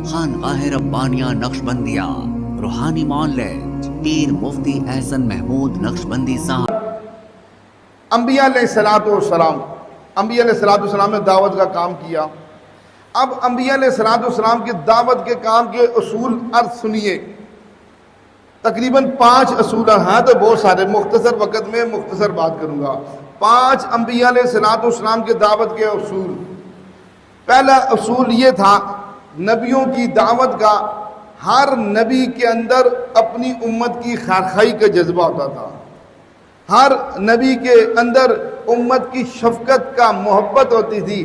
خانقاہ ربانیہ نقشبندیہ روحانی معلم پیر مفتی احسن محمود نقشبندی صاحب۔ انبیاء علیہ السلام نے دعوت کا کام کیا۔ اب انبیاء علیہ السلام کی دعوت کے کام کے اصول عرض سنیے۔ تقریباً 5 اصول ہیں، تو بہت سارے، مختصر وقت میں مختصر بات کروں گا۔ 5 انبیاء علیہ السلام کے دعوت کے اصول۔ پہلا اصول یہ تھا، نبیوں کی دعوت کا ہر نبی کے اندر اپنی امت کی خیرخواہی کا جذبہ ہوتا تھا۔ ہر نبی کے اندر امت کی شفقت کا محبت ہوتی تھی،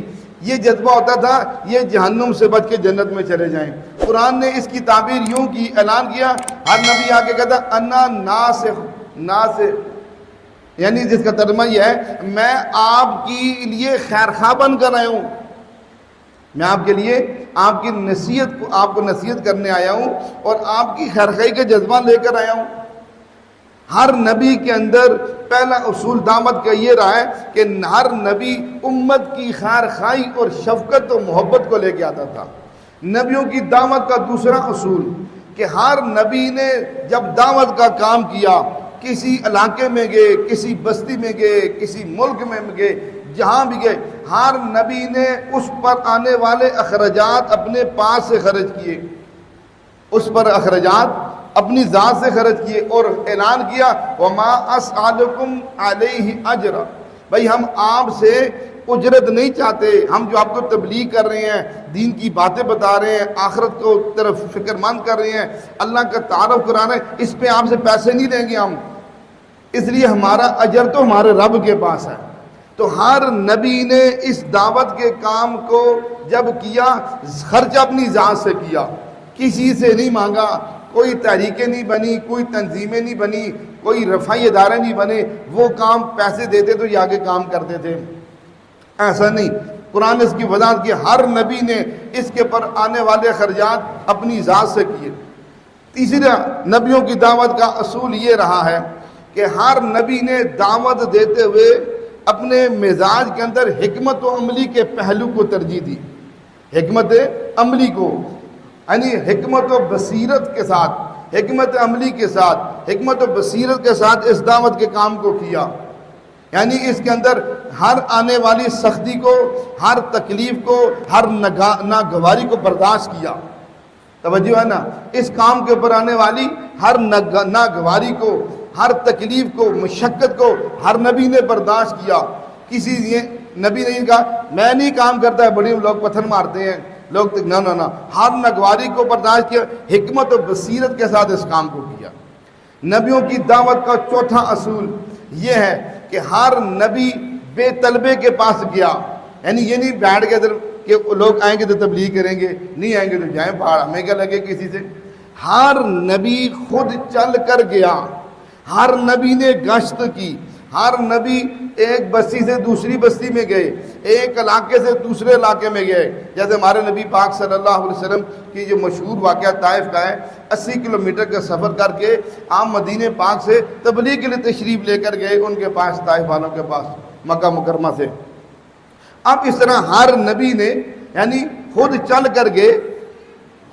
یہ جذبہ ہوتا تھا یہ جہنم سے بچ کے جنت میں چلے جائیں۔ قرآن نے اس کی تعبیر یوں کی، اعلان کیا، ہر نبی آ کے کہتا انا ناسخ، یعنی جس کا ترجمہ یہ ہے میں آپ کے لیے خیرخواہ بن کر آیا ہوں، میں آپ کے لیے آپ کی آپ کو نصیحت کرنے آیا ہوں اور آپ کی خیرخواہی کا جذبہ لے کر آیا ہوں۔ ہر نبی کے اندر پہلا اصول دعوت کا یہ رہا ہے کہ ہر نبی امت کی خیرخواہی اور شفقت و محبت کو لے کے آتا تھا۔ نبیوں کی دعوت کا دوسرا اصول کہ ہر نبی نے جب دعوت کا کام کیا، کسی علاقے میں گئے، کسی بستی میں گئے، کسی ملک میں گئے، جہاں بھی گئے، ہر نبی نے اس پر آنے والے اخراجات اپنے پاس سے خرچ کیے، اس پر اخراجات اپنی ذات سے خرچ کیے اور اعلان کیا وما اسالکم علیہ اجر، بھائی ہم آپ سے اجرت نہیں چاہتے، ہم جو آپ کو تبلیغ کر رہے ہیں، دین کی باتیں بتا رہے ہیں، آخرت کو طرف فکر مند کر رہے ہیں، اللہ کا تعارف کرا رہے ہیں، اس پہ آپ سے پیسے نہیں لیں گے ہم، اس لیے ہمارا اجر تو ہمارے رب کے پاس ہے۔ تو ہر نبی نے اس دعوت کے کام کو جب کیا، خرچ اپنی ذات سے کیا، کسی سے نہیں مانگا، کوئی تحریکیں نہیں بنی، کوئی تنظیمیں نہیں بنی، کوئی رفائی ادارے نہیں بنے، وہ کام پیسے دیتے تو یہ آگے کام کرتے تھے، ایسا نہیں۔ قرآن نے اس کی وضاحت کی، ہر نبی نے اس کے پر آنے والے خرچات اپنی ذات سے کیے۔ تیسرا نبیوں کی دعوت کا اصول یہ رہا ہے کہ ہر نبی نے دعوت دیتے ہوئے اپنے مزاج کے اندر حکمت و عملی کے پہلو کو ترجیح دی، حکمت عملی کو، یعنی حکمت و بصیرت کے ساتھ، حکمت عملی کے ساتھ، حکمت و بصیرت کے ساتھ اس دعوت کے کام کو کیا، یعنی اس کے اندر ہر آنے والی سختی کو، ہر تکلیف کو، ہر ناگواری کو برداشت کیا۔ توجہ ہے نا، اس کام کے اوپر آنے والی ہر ناگواری کو، ہر تکلیف کو، مشقت کو ہر نبی نے برداشت کیا۔ کسی نبی نے کہا میں نہیں کام کرتا ہے، بڑے لوگ پتھر مارتے ہیں لوگ، نہ، ہر ناگواری کو برداشت کیا، حکمت و بصیرت کے ساتھ اس کام کو کیا۔ نبیوں کی دعوت کا چوتھا اصول یہ ہے کہ ہر نبی بے طلبے کے پاس گیا، یعنی یہ نہیں بیٹھ کے ادھر کہ لوگ آئیں گے تو تبلیغ کریں گے، نہیں آئیں گے تو جائیں باہر، ہمیں کیا لگے کسی سے۔ ہر نبی خود چل کر گیا، ہر نبی نے گشت کی، ہر نبی ایک بستی سے دوسری بستی میں گئے، ایک علاقے سے دوسرے علاقے میں گئے، جیسے ہمارے نبی پاک صلی اللہ علیہ وسلم کی جو مشہور واقعہ طائف کا ہے، 80 کلومیٹر کا سفر کر کے آپ مدینہ پاک سے تبلیغ کے لیے تشریف لے کر گئے ان کے پاس، طائف والوں کے پاس، مکہ مکرمہ سے۔ اب اس طرح ہر نبی نے یعنی خود چل کر گئے،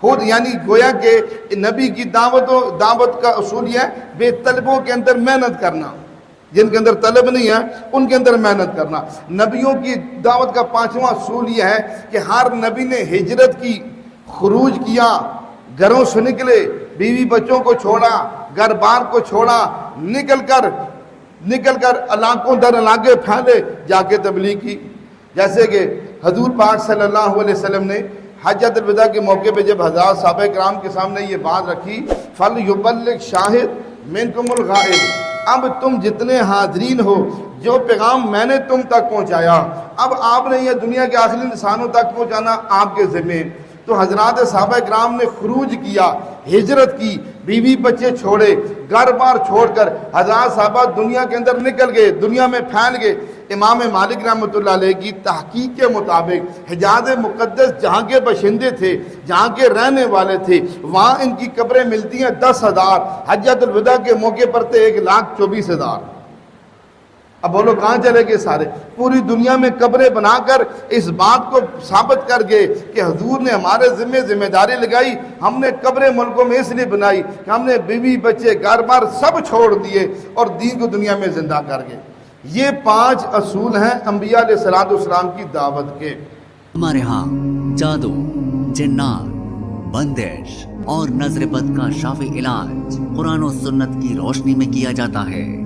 خود، یعنی گویا کہ نبی کی دعوت کا اصول یہ ہے بے طلبوں کے اندر محنت کرنا، جن کے اندر طلب نہیں ہے ان کے اندر محنت کرنا۔ نبیوں کی دعوت کا 5واں اصول یہ ہے کہ ہر نبی نے ہجرت کی، خروج کیا، گھروں سے نکلے، بیوی بچوں کو چھوڑا، گھر بار کو چھوڑا، نکل کر علاقوں در علاقے پھیلے، جا کے تبلیغ کی۔ جیسے کہ حضور پاک صلی اللہ علیہ وسلم نے حجۃ الوداع کے موقع پہ جب ہزار صحابہ کرام کے سامنے یہ بات رکھی، فَلْيُبَلِّغْ شَاهِدْ مِنْكُمُ الْغَائِبِ، اب تم جتنے حاضرین ہو، جو پیغام میں نے تم تک پہنچایا، اب آپ نے یہ دنیا کے آخری انسانوں تک پہنچانا آپ کے ذمہ۔ تو حضرات صحابہ کرام نے خروج کیا، ہجرت کی، بیوی بچے چھوڑے، گھر بار چھوڑ کر ہزار صحابہ دنیا کے اندر نکل گئے، دنیا میں پھیل گئے۔ امام مالک رحمۃ اللہ علیہ کی تحقیق کے مطابق حجاز مقدس جہاں کے باشندے تھے، جہاں کے رہنے والے تھے، وہاں ان کی قبریں ملتی ہیں 10,000، حجۃ الوداع کے موقع پر تھے 1,24,000۔ اب بولو کہاں چلے گئے سارے؟ پوری دنیا میں قبریں بنا کر اس بات کو ثابت کر گئے کہ حضور نے ہمارے ذمہ داری لگائی. ہم نے قبریں ملکوں میں اس لیے بنائی کہ ہم نے بیوی بچے گھر بار سب چھوڑ دیے اور دین کو دنیا میں زندہ کر گئے. یہ 5 اصول ہیں انبیاء علیہ السلام کی دعوت کے. ہمارے ہاں جادو، جنات، بندش اور نظر بد کا شافی علاج قرآن و سنت کی روشنی میں کیا جاتا ہے.